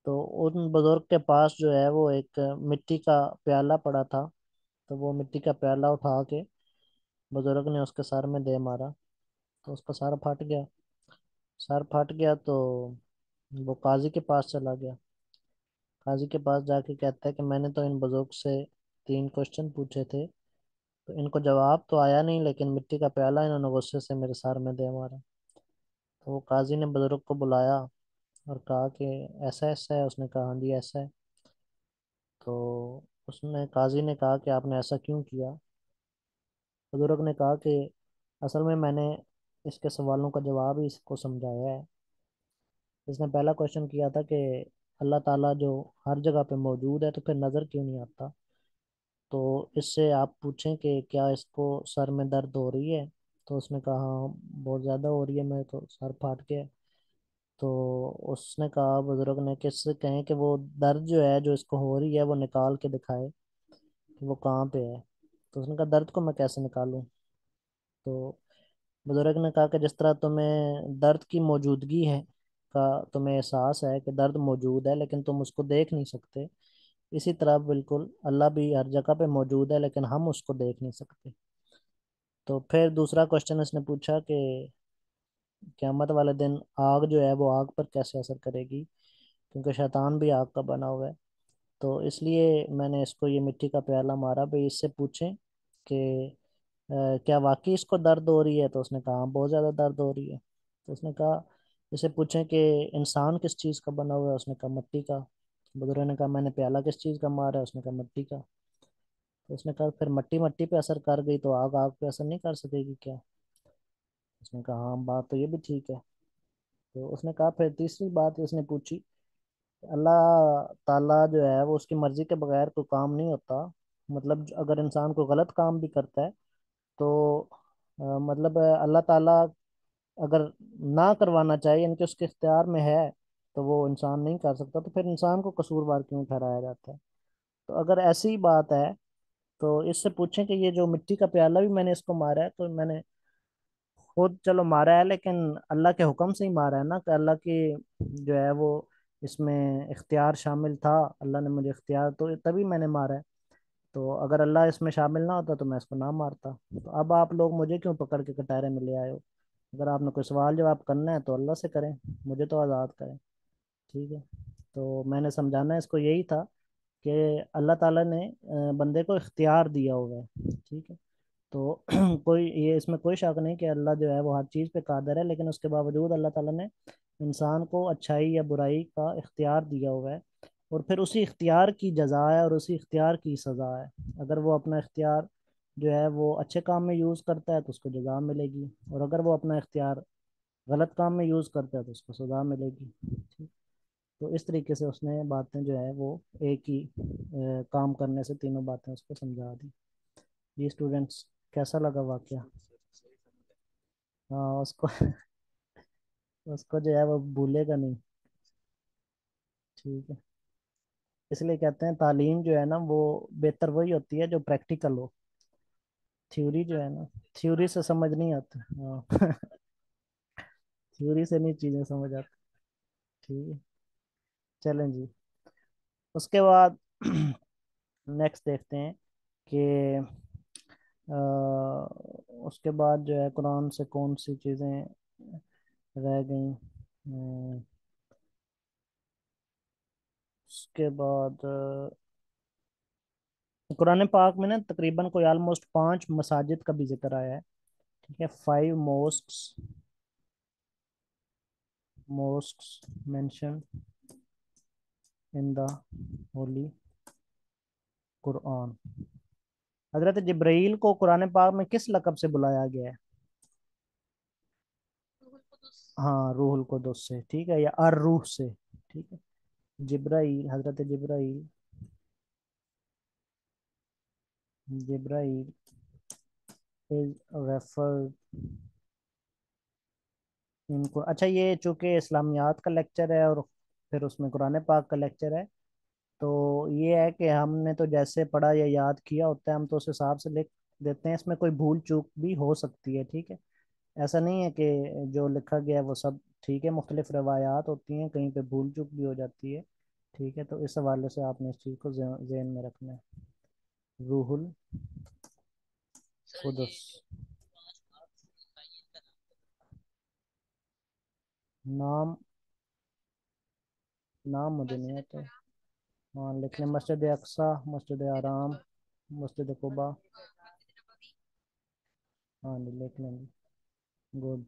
तो उन बुजुर्ग के पास जो है वो एक मिट्टी का प्याला पड़ा था, तो वो मिट्टी का प्याला उठा के बुजुर्ग ने उसके सर में दे मारा, तो उसका सर फट गया। सर फट गया तो वो काजी के पास चला गया। काजी के पास जाके कहता है कि मैंने तो इन बुजुर्ग से 3 क्वेश्चन पूछे थे, तो इनको जवाब तो आया नहीं, लेकिन मिट्टी का प्याला इन्होंने गुस्से से मेरे सर में दे मारा। तो वो काजी ने बुजुर्ग को बुलाया और कहा कि ऐसा ऐसा है। उसने कहा हाँ जी ऐसा है। तो उसने काजी ने कहा कि आपने ऐसा क्यों किया? बुजुर्ग ने कहा कि असल में मैंने इसके सवालों का जवाब ही इसको समझाया है। इसने पहला क्वेश्चन किया था कि अल्लाह ताला जो हर जगह पे मौजूद है तो फिर नज़र क्यों नहीं आता? तो इससे आप पूछें कि क्या इसको सर में दर्द हो रही है? तो उसने कहा हाँ बहुत ज़्यादा हो रही है, मेरे तो सर फाट गया है। तो उसने कहा, बुजुर्ग ने, कि इससे कहें कि वो दर्द जो है जो इसको हो रही है वो निकाल के दिखाए कि वो कहाँ पे है। तो उसने कहा दर्द को मैं कैसे निकालूं? तो बुजुर्ग ने कहा कि जिस तरह तुम्हें दर्द की मौजूदगी है का तुम्हें एहसास है कि दर्द मौजूद है लेकिन तुम उसको देख नहीं सकते, इसी तरह बिल्कुल अल्लाह भी हर जगह पे मौजूद है लेकिन हम उसको देख नहीं सकते। तो फिर दूसरा क्वेश्चन इसने पूछा कि क़यामत वाले दिन आग जो है वो आग पर कैसे असर करेगी, क्योंकि शैतान भी आग का बना हुआ है। तो इसलिए मैंने इसको ये मिट्टी का प्याला मारा भाई, इससे पूछें कि क्या वाकई इसको दर्द हो रही है? तो उसने कहा "हाँ, बहुत ज़्यादा दर्द हो रही है।" तो उसने कहा, इसे पूछें कि इंसान किस चीज़ का बना हुआ है? उसने कहा मिट्टी का। बुजुर्ग ने कहा मैंने प्याला किस चीज़ का मारा है? उसने कहा मिट्टी का। तो उसने कहा फिर मट्टी मट्टी पे असर कर गई तो आग आग पे असर नहीं कर सकेगी क्या? उसने कहा हाँ बात तो ये भी ठीक है। तो उसने कहा, फिर तीसरी बात उसने पूछी, अल्लाह ताला जो है वो उसकी मर्जी के बगैर कोई काम नहीं होता, मतलब अगर इंसान को गलत काम भी करता है तो मतलब अल्लाह ताला अगर ना करवाना चाहिए, यानी कि उसके इख्तियार में है, तो वो इंसान नहीं कर सकता, तो फिर इंसान को कसूरवार क्यों ठहराया जाता है? तो अगर ऐसी बात है तो इससे पूछें कि ये जो मिट्टी का प्याला भी मैंने इसको मारा है, तो मैंने खुद चलो मारा है, लेकिन अल्लाह के हुक्म से ही मारा है ना, कि अल्लाह की जो है वो इसमें इख्तियार शामिल था, अल्लाह ने मुझे इख्तियार, तो तभी मैंने मारा है। तो अगर अल्लाह इसमें शामिल ना होता तो मैं इसको ना मारता। तो अब आप लोग मुझे क्यों पकड़ के कटहरे में ले आए हो? अगर आपने कोई सवाल जवाब करना है तो अल्लाह से करें, मुझे तो आज़ाद करें। ठीक है। तो मैंने समझाना इसको यही था कि अल्लाह ताला ने बंदे को इख्तियार दिया हुआ है। ठीक है। तो कोई ये इसमें कोई शक नहीं कि अल्लाह जो है वो हर चीज़ पे कादर है, लेकिन उसके बावजूद अल्लाह ताला ने इंसान को अच्छाई या बुराई का इख्तियार दिया हुआ है। और फिर उसी इख्तियार की जजा है और उसी इख्तियार की सज़ा है। अगर वो अपना इख्तियार जो है वो अच्छे काम में यूज़ करता है तो उसको जजा मिलेगी, और अगर वो अपना इख्तियार गलत काम में यूज़ करता है तो उसको सज़ा मिलेगी। ठीक। तो इस तरीके से उसने बातें जो है वो एक ही काम करने से तीनों बातें उसको समझा दी। जी स्टूडेंट्स, कैसा लगा वाकया? हाँ, उसको उसको जो है वो भूलेगा नहीं। ठीक है। इसलिए कहते हैं तालीम जो है ना वो बेहतर वही होती है जो प्रैक्टिकल हो। थ्योरी जो है ना, थ्योरी से समझ नहीं आता। हाँ थ्योरी से नहीं चीजें समझ आती। ठीक है। चलें जी। उसके बाद नेक्स्ट देखते हैं कि उसके बाद जो है कुरान से कौन सी चीजें रह गई। उसके बाद कुरान पाक में ना तकरीबन कोई ऑलमोस्ट 5 मसाजिद का भी जिक्र आया है। ठीक है, 5 mosques, mosques mentioned in the holy Quran. हजरत जिब्राइल को कुरान पाक में किस लक़ब से बुलाया गया है? हाँ, रूहुल कुद्दुस से, ठीक है, या अर रूह से। ठीक है। जिब्राइल, हजरत जिब्राइल, जिब्राइल इज रेफर्ड इनको। अच्छा, ये चूंकि इस्लामियात का लेक्चर है और फिर उसमें कुरान पाक का लेक्चर है, तो ये है कि हमने तो जैसे पढ़ा या याद किया होता है हम तो उस हिसाब से लिख देते हैं, इसमें कोई भूल चूक भी हो सकती है। ठीक है। ऐसा नहीं है कि जो लिखा गया है वो सब ठीक है, मुख्तलिफ रवायात होती हैं, कहीं पे भूल चूक भी हो जाती है। ठीक है। तो इस हवाले से आपने इस चीज़ को जहन में रखना है। रूहुल कुदस। नाम, नाम मुझे नहीं आता। हाँ लिख लें, मस्जिद अक्सा, मस्जिद आराम, मस्जिद कुबा। हाँ जी, लिख लेंगे। गुड।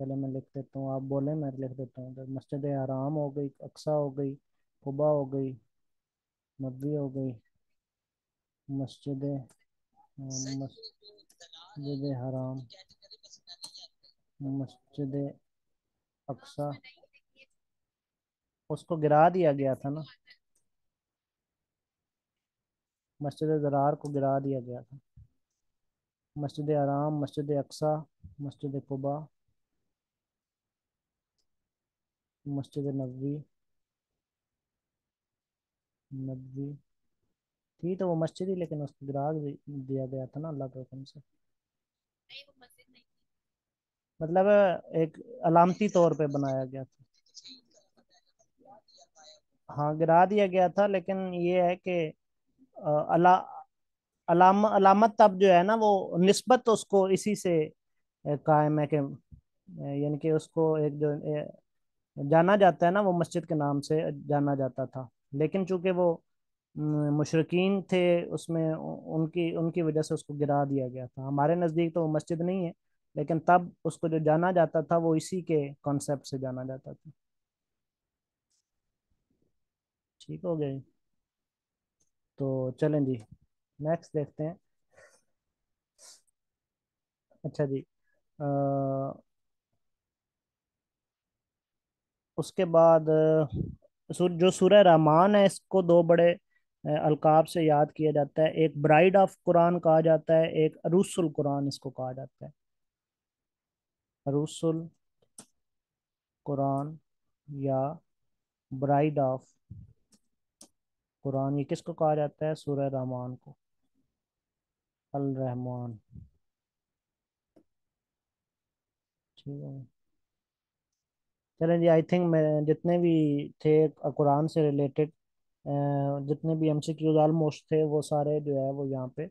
चलो मैं लिख देता हूँ, आप बोले मैं लिख देता हूँ। तो मस्जिद आराम हो गई, अक्सा हो गई, कुबा हो गई, नबी हो गई, मस्जिद मस्जिद हराम, मस्जिद अक्सा, उसको गिरा दिया गया था ना, मस्जिद जरार को गिरा दिया गया था। मस्जिद हराम, मस्जिद अक्सा, मस्जिद कुबा, मस्जिद नबवी, नबवी थी तो वो मस्जिद ही, लेकिन उसको गिरा दिया गया था ना अल्लाह के हुक्म से। मतलब एक अलामती तौर पे बनाया गया था। हाँ गिरा दिया गया था, लेकिन ये है कि अ, अला अलामत तब जो है ना वो निस्बत उसको इसी से कायम है कि यानी कि उसको एक जो जाना जाता है ना, वो मस्जिद के नाम से जाना जाता था। लेकिन चूंकि वो मुशरिकीन थे उसमें, उनकी उनकी वजह से उसको गिरा दिया गया था। हमारे नज़दीक तो वो मस्जिद नहीं है, लेकिन तब उसको जो जाना जाता था वो इसी के कॉन्सेप्ट से जाना जाता था। ठीक हो गया जी? तो चलें जी, नेक्स्ट देखते हैं। अच्छा जी। अ, उसके बाद जो सूरह रहमान है, इसको दो बड़े अलकाब से याद किया जाता है। एक ब्राइड ऑफ कुरान कहा जाता है, एक अरूसुल कुरान इसको कहा जाता है। अरूसुल कुरान या ब्राइड ऑफ कुरान, ये किसको कहा जाता है? सूरह रहमान को, अल रहमान। ठीक है। चलें जी, आई थिंक मैं जितने भी थे कुरान से रिलेटेड, जितने भी एमसीक्यूज ऑलमोस्ट थे, वो सारे जो है वो यहाँ पे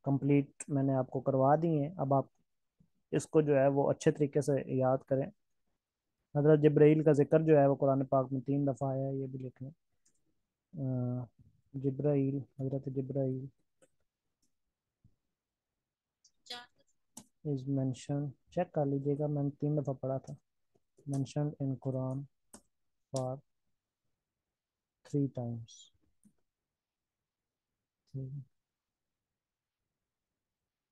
कंप्लीट मैंने आपको करवा दिए हैं। अब आप इसको जो है वो अच्छे तरीके से याद करें। हजरत जब्राइल का जिक्र जो है वो कुरान पाक में 3 दफ़ा आया है, ये भी लिख लें। जिब्राइल, हजरत जिब्राइल इज मेंशन, चेक कर लीजिएगा, मैंने 3 दफ़ा पढ़ा था। Mention in Quran for 3 times.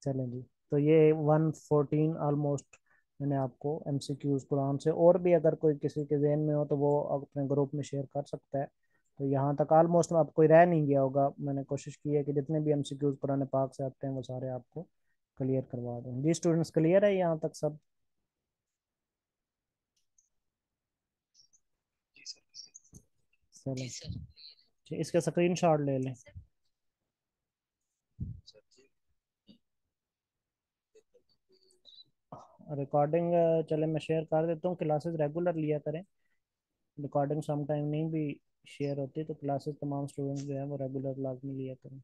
चलें जी, तो ये 114 ऑलमोस्ट मैंने आपको एमसीक्यूज कुरान से, और भी अगर कोई किसी के जहन में हो तो वो अपने ग्रुप में शेयर कर सकता है। तो यहाँ तक ऑलमोस्ट अब कोई रह नहीं गया होगा। मैंने कोशिश की है कि जितने भी एमसीक्यूज कुरान पाक से आते हैं वो सारे आपको क्लियर करवा दूँ। जी स्टूडेंट्स, क्लियर है यहाँ तक सब? चलें, ठीक, इसका स्क्रीनशॉट ले लें। रिकॉर्डिंग, चले मैं शेयर कर देता हूँ। क्लासेस रेगुलर लिया करें, रिकॉर्डिंग सम टाइम नहीं भी शेयर होती, तो क्लासेस तमाम स्टूडेंट्स जो है वो रेगुलर लाजमी लिया करें।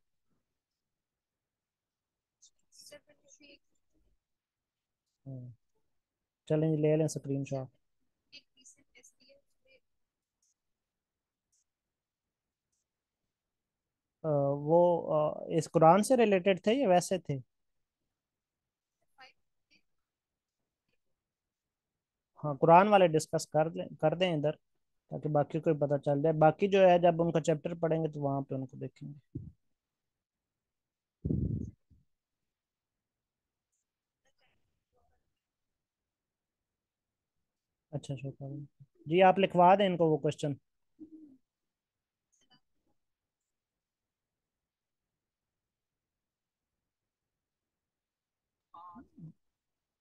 हम्म, चलें जी, ले लें स्क्रीन शॉट। वो इस कुरान से रिलेटेड थे या वैसे थे? हाँ, कुरान वाले डिस्कस कर दें इधर, ताकि बाकी को भी पता चल जाए। बाकी जो है जब उनका चैप्टर पढ़ेंगे तो वहाँ पे उनको देखेंगे। अच्छा, शुक्र जी, आप लिखवा दें इनको वो क्वेश्चन।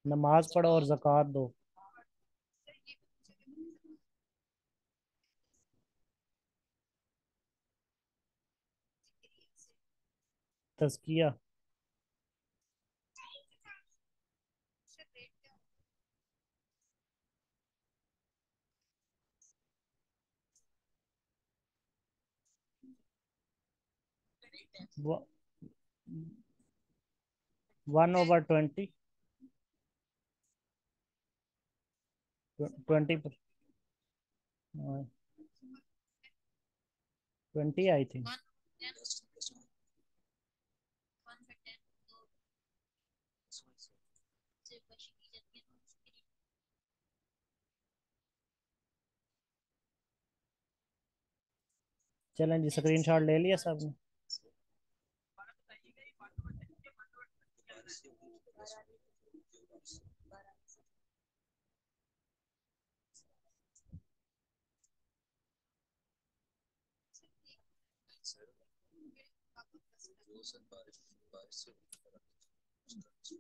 नमाज पढ़ो और ज़कात दो। तज़किया। 1/20, 20 पर, 20 आई थिंक। चलें जी, स्क्रीन शॉट ले लिया सबने?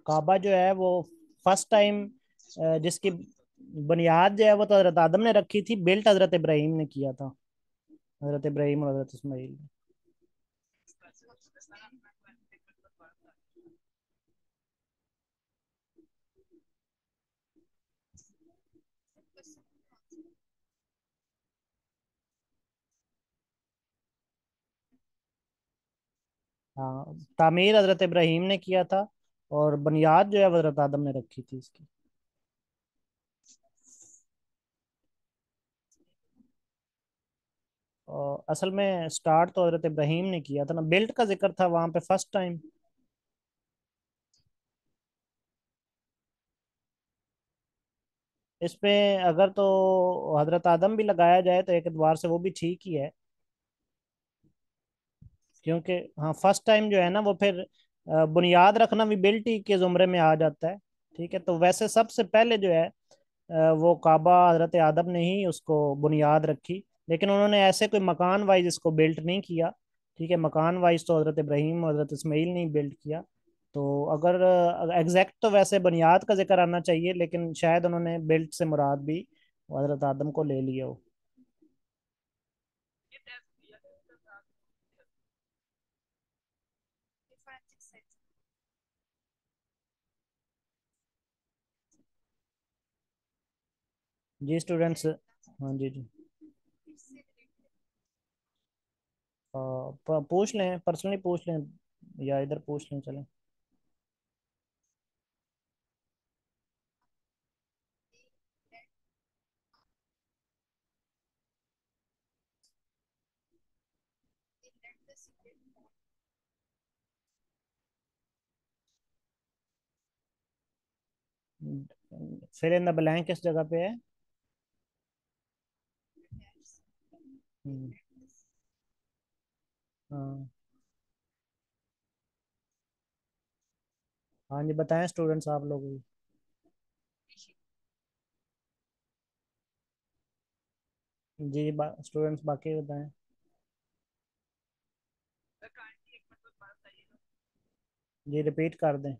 काबा जो है वो फर्स्ट टाइम जिसकी बुनियाद जो है वो तो हजरत आदम ने रखी थी, बिल्ट हजरत इब्राहिम ने किया था। हजरत इब्राहिम और हजरत इस्माइल ने। हाँ, तामीर हजरत इब्राहिम ने किया था, और बुनियाद जो है वो हजरत आदम ने रखी थी इसकी। और असल में स्टार्ट तो हजरत इब्राहिम ने किया था ना, बिल्ट का जिक्र था वहां पे फर्स्ट टाइम। इस पे अगर तो हजरत आदम भी लगाया जाए तो एक एतबार से वो भी ठीक ही है, क्योंकि हाँ फर्स्ट टाइम जो है ना वो फिर बुनियाद रखना भी बिल्ट ही के जुमरे में आ जाता है। ठीक है, तो वैसे सबसे पहले जो है वो काबा हजरत आदम ने ही उसको बुनियाद रखी, लेकिन उन्होंने ऐसे कोई मकान वाइज इसको बिल्ट नहीं किया। ठीक है, मकान वाइज तो हजरत इब्राहीम और हजरत इस्माइल ने बिल्ड किया। तो अगर एग्जैक्ट तो वैसे बुनियाद का जिक्र आना चाहिए, लेकिन शायद उन्होंने बिल्ड से मुराद भी हजरत आदम को ले लिया हो। जी स्टूडेंट्स, हाँ जी जी। पूछ लें, पर्सनली पूछ लें या इधर पूछ लें, चलें। फिर इन द ब्लैंक किस जगह पे है? हम्म, हाँ। हाँ जी, बताएं स्टूडेंट्स आप लोग भी। जी स्टूडेंट्स बाकी बताएं। जी रिपीट कर दें।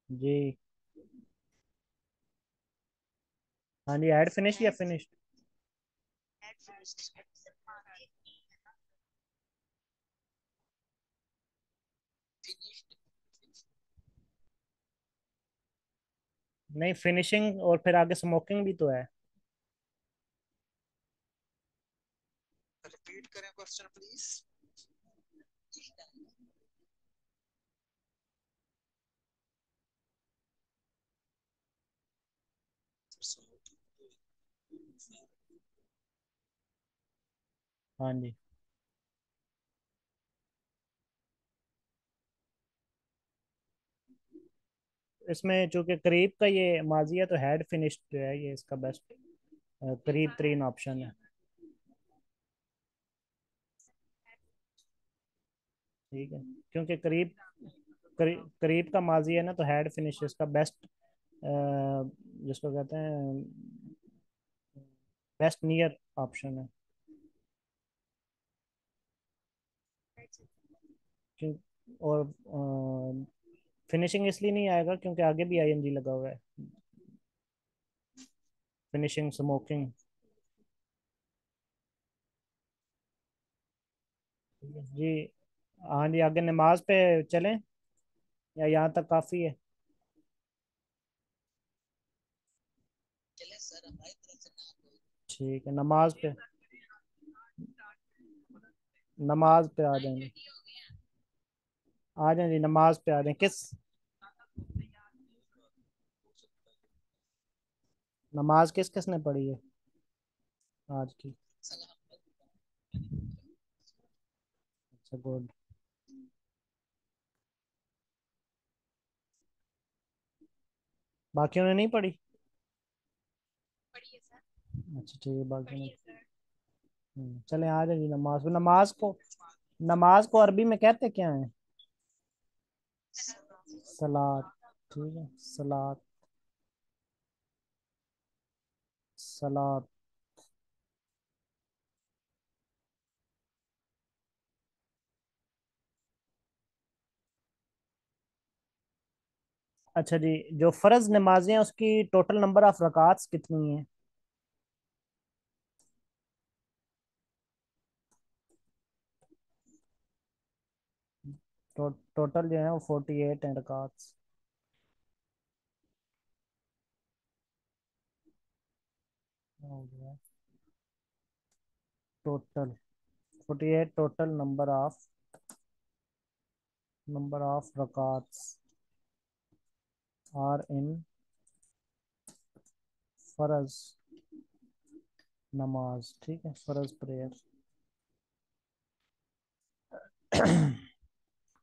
जी। हाँ जी, ऐड फिनिश या फिनिश? नहीं, फिनिशिंग और फिर आगे स्मोकिंग भी तो है। हाँ जी। इसमें चूंकि करीब का ये माजी है, तो हेड फिनिश जो है ये इसका बेस्ट करीब तरीन ऑप्शन है। ठीक है, क्योंकि करीब का माजी है ना, तो हेड फिनिश इसका बेस्ट, जिसको कहते हैं बेस्ट नियर ऑप्शन है। क्यों? और फिनिशिंग इसलिए नहीं आएगा क्योंकि आगे भी आईएनजी लगा हुआ है। Finishing smoking. जी। हाँ जी, आगे नमाज पे चलें या यहाँ तक काफ़ी है? ठीक है, नमाज पे। नमाज पे आ जाएंगे। आ जाएं जी, नमाज पे आ जाएं। नमाज किस किस ने पढ़ी है आज की? अच्छा गुड। बाकियों ने नहीं पढ़ी? अच्छा ठीक है, बाकी ने। चले आ जाए जी, नमाज को अरबी में कहते क्या है? सलात। ठीक है, सलात। सलात। अच्छा जी, जो फर्ज नमाजें हैं उसकी टोटल नंबर ऑफ रकात कितनी है? टोटल जो है वो 48 है रकात। हो गया total 48, total number of rakat are in farz. नमाज, ठीक है, फर्ज प्रेयर।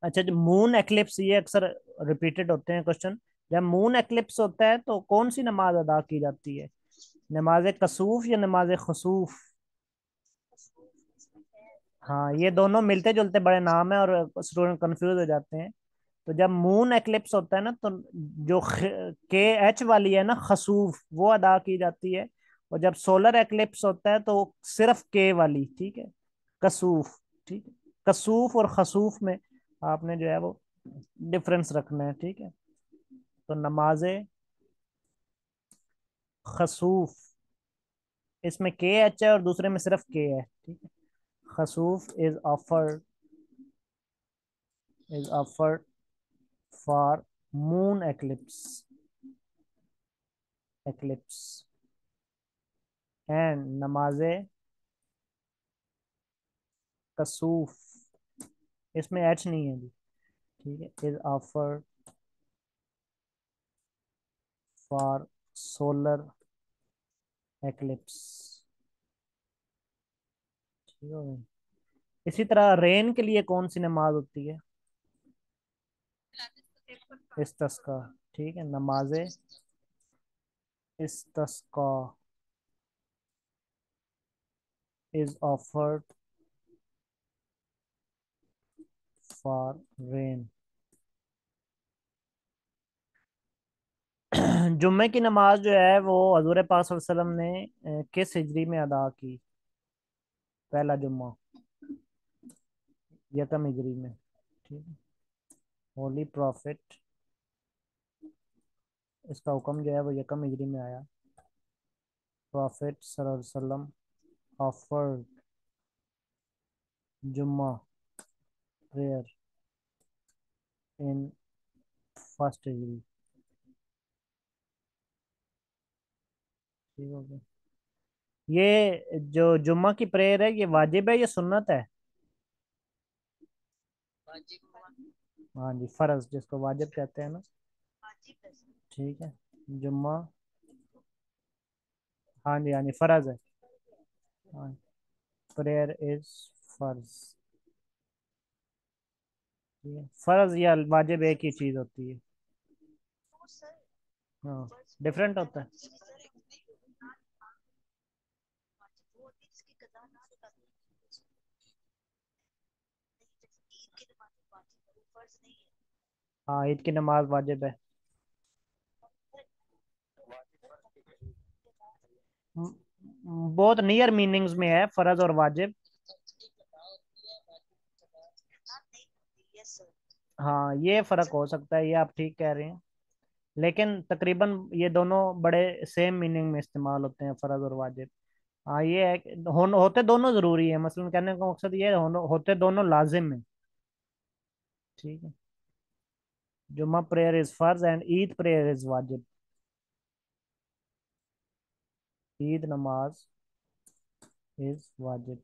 अच्छा, जो मून एक्लिप्स, ये अक्सर रिपीटेड होते हैं क्वेश्चन। जब मून एक्लिप्स होता है तो कौन सी नमाज अदा की जाती है? नमाज कसूफ या नमाज खसूफ? हाँ, ये दोनों मिलते जुलते बड़े नाम है और स्टूडेंट कंफ्यूज हो जाते हैं। तो जब मून एक्लिप्स होता है ना, तो जो के एच वाली है ना, खसूफ, वो अदा की जाती है। और जब सोलर एक्लिप्स होता है तो सिर्फ के वाली, ठीक है, कसूफ। ठीक है, कसूफ और खसूफ में आपने जो है वो डिफरेंस रखना है, ठीक है। तो नमाजे खसूफ, इसमें के एच है और दूसरे में सिर्फ के है, ठीक है। Khusuf is offered for moon eclipse and नमाजे कसूफ, इसमें एच नहीं है जी, ठीक है, is offered for solar eclipse, ठीक है। इसी तरह रेन के लिए कौन सी नमाज होती है? इस्तिस्का, ठीक है, नमाजे इस्तिस्का इज ऑफर्ड फॉर रेन। जुम्मे की नमाज जो है वो हजूर पाक सल्लल्लाहु अलैहि वसल्लम ने किस हिजरी में अदा की? पहला जुम्मा यकम हिजरी में, ठीक है। होली प्रॉफिट, इसका हुक्म जो है वो यकम हिजरी में आया। प्रॉफिट सल्लल्लाहु अलैहि वसल्लम ऑफर्ड जुम्मा प्रेयर इन फर्स्ट हिजरी, ठीक हो गया। ये जो जुम्मा की प्रेयर है, ये वाजिब है या सुन्नत है? हाँ जी, फर्ज, जिसको वाजिब कहते हैं ना, ठीक है। जुम्मा, हाँ जी हाँ जी, फर्ज है। हाँ, प्रेयर इज फर्ज, ठीक है। फर्ज या वाजिब एक ही चीज होती है। हाँ, डिफरेंट होता है। हाँ, ईद की नमाज वाजिब है। बहुत नियर मीनिंग्स में है फर्ज और वाजिब। हाँ, ये फर्क हो सकता है, ये आप ठीक कह रहे हैं। लेकिन तकरीबन ये दोनों बड़े सेम मीनिंग में इस्तेमाल होते हैं, फर्ज और वाजिब। हाँ, ये है कि होते दोनों जरूरी है, मसलन कहने का मकसद ये है, होते दोनों लाजिम है, ठीक है। जुम्मा प्रेयर इज फर्ज एंड ईद प्रेयर इज वाजिब। ईद नमाज इज वाजिब।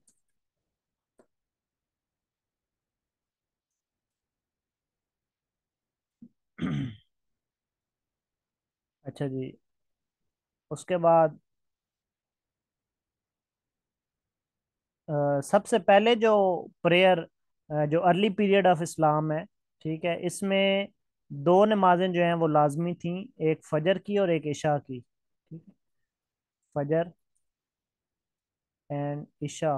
अच्छा जी, उसके बाद सबसे पहले जो प्रेयर, जो अर्ली पीरियड ऑफ इस्लाम है, ठीक है, इसमें दो नमाजें जो हैं वो लाजमी थी, एक फजर की और एक इशा की, ठीक है। फजर and Isa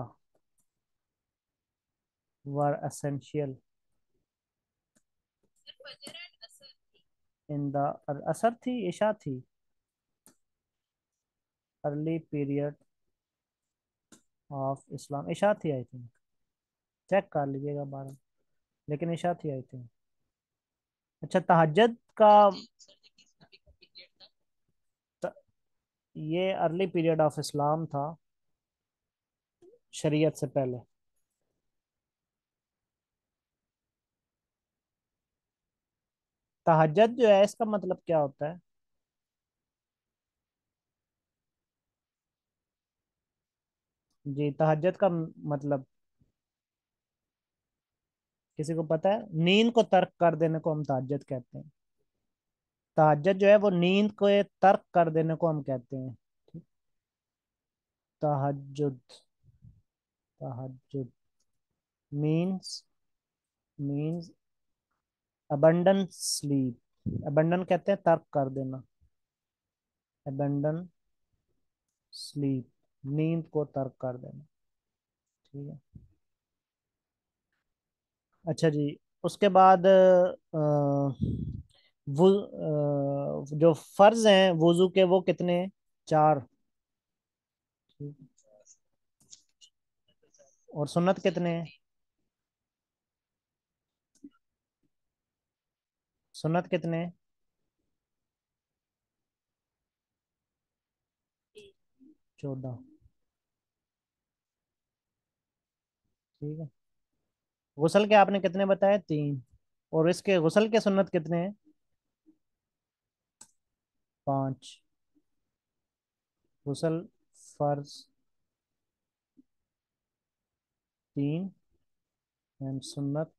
were essential in the, असर थी, इशा थी, अर्ली पीरियड ऑफ इस्लाम, इशा थी आई थिंक, चेक कर लीजिएगा बारह, लेकिन इशा थी आई थिंक। अच्छा, तहज्जुद का, त, ये अर्ली पीरियड ऑफ इस्लाम था, शरीयत से पहले। तहज्जुद जो है, इसका मतलब क्या होता है? जी, तहज्जुद का मतलब, किसी को पता है? नींद को तर्क कर देने को हम तहज्जुद कहते हैं। तहज्जुद जो है वो नींद को तर्क कर देने को हम कहते हैं। तहज्जुद। Tahajjud means means abandon sleep. Abandon कहते हैं तर्क कर देना। अबंडन स्लीप, नींद को तर्क कर देना। ठीक है। अच्छा जी। उसके बाद जो फर्ज हैं वुजू के वो कितने हैं? चार। ठीक है। और सुन्नत कितने हैं? सुन्नत कितने हैं? 14। ठीक है। गुसल के आपने कितने बताए? 3। और इसके गुसल के सुन्नत कितने हैं? 5। गुसल फर्ज 3 एंड सुन्नत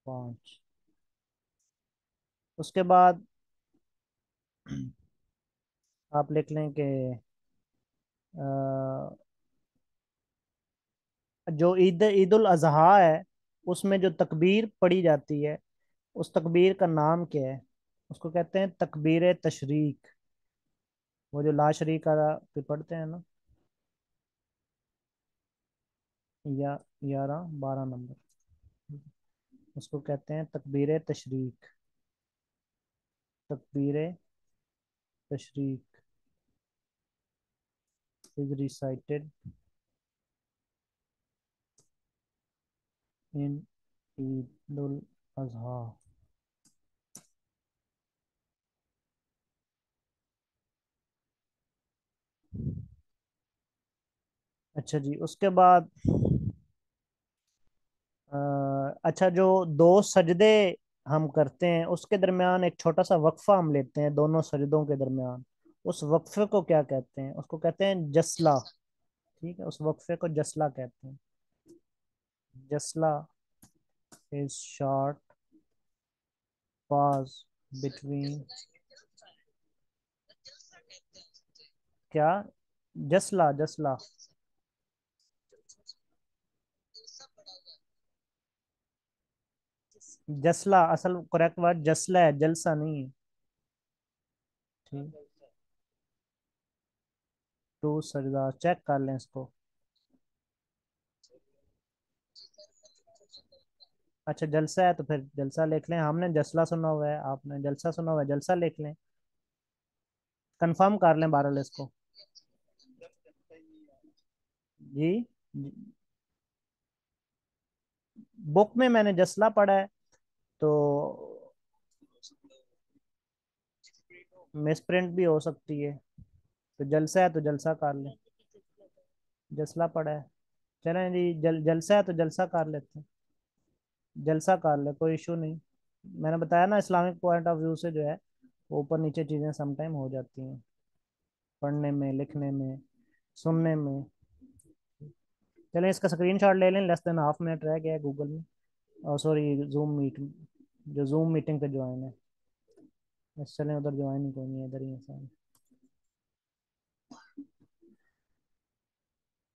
5। उसके बाद आप लिख लें कि अ, जो ईद ईद उल अजहा है उसमें जो तकबीर पढ़ी जाती है उस तकबीर का नाम क्या है? उसको कहते हैं तकबीर तशरीक। वो जो ला शरीक पे पढ़ते हैं ना। या 11 12 नंबर। उसको कहते हैं तकबीर तशरीक। तकबीर तशरीक इज रिसाइटेड इन ईद उल अजहा। अच्छा जी। उसके बाद अच्छा, जो दो सजदे हम करते हैं उसके दरमियान एक छोटा सा वक्फा हम लेते हैं दोनों सजदों के दरमियान। उस वक्फे को क्या कहते हैं? उसको कहते हैं जसला। ठीक है। उस वक्फे को जसला कहते हैं। जसला इज शॉर्ट पॉज बिटवीन। क्या? जसला जसला। जसला असल करेक्ट वर्ड जसला है, जलसा नहीं है। ठीक। टू सजदा चेक कर लें इसको। अच्छा, जलसा है तो फिर जलसा लिख लें। हमने जसला सुना हुआ है, आपने जलसा सुना हुआ है, जलसा लिख लें। कंफर्म कर लें बहरहाल इसको। जी। बुक में मैंने जसला पढ़ा है तो मिस प्रिंट भी हो सकती है। तो जलसा है तो जलसा कर लें। जसला पढ़ा है। चलें जी, जलसा है तो जलसा कर लेते हैं। जलसा कर ले, कोई इशू नहीं। मैंने बताया ना, इस्लामिक पॉइंट ऑफ व्यू से जो है वो ऊपर नीचे चीज़ें समटाइम हो जाती हैं, पढ़ने में, लिखने में, सुनने में। चलें इसका स्क्रीनशॉट ले लें। लेस देन हाफ मिनट रह गया है गूगल में, और सॉरी जूम मीट, जो जूम मीटिंग पे ज्वाइन है। बस चलें, उधर ज्वाइन ही कोई नहीं है, इधर ही है सारे।